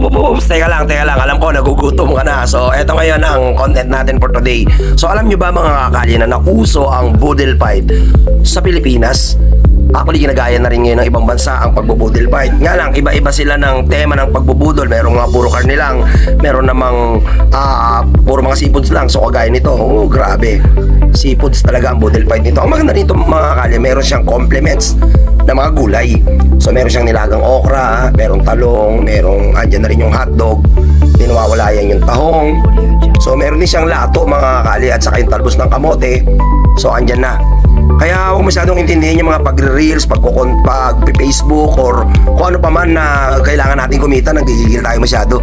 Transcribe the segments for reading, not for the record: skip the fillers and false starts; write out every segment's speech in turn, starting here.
Teka lang. Alam ko, nagugutom ka na. So, eto ngayon ang content natin for today. So, alam nyo ba mga kakali na nauso ang boodle fight sa Pilipinas? Actually, ginagaya na rin ngayon ng ibang bansa ang pagbubudol fight. Nga lang, iba-iba sila ng tema ng pagbubudol. Merong mga puro karne lang. Meron namang puro mga seafoods lang. So, kagaya nito, grabe. Seafoods talaga ang budol fight nito. Ang maganda nito mga kakali, meron siyang complements na mga gulay. So, meron siyang nilagang okra, merong talong, andyan na rin yung hotdog. Di nawawala yan yung tahong. So, meron din siyang lato mga kakali at saka yung talbos ng kamote. So, andyan na. Kaya huwag masyadong intindihin yung mga pag-reels, pag-Facebook or kung ano pa man na kailangan natin kumita, nanggigigil tayo masyado.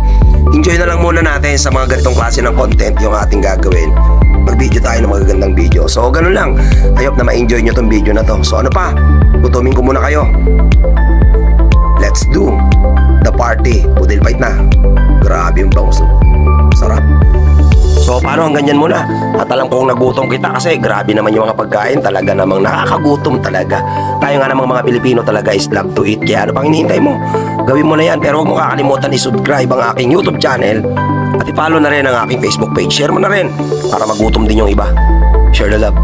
Enjoy na lang muna natin sa mga ganitong klase ng content yung ating gagawin. Mag-video tayo ng magagandang video. So ganun lang. I hope na ma-enjoy nyo tong video na to. So ano pa? Gutumin ko muna kayo. Let's do the party. Budil fight na. Grabe yung bangus. Sarap. So paano hanggang yan muna? At alam kong nagutom kita kasi grabe naman yung mga pagkain. Talaga namang nakakagutom talaga. Tayo nga namang mga Pilipino talaga is love to eat. Kaya ano pang hinihintay mo? Gawin mo na yan. Pero huwag mo kakalimutan i-subscribe ang aking YouTube channel. At i-follow na rin ang aking Facebook page. Share mo na rin para magutom din yung iba. Share the love.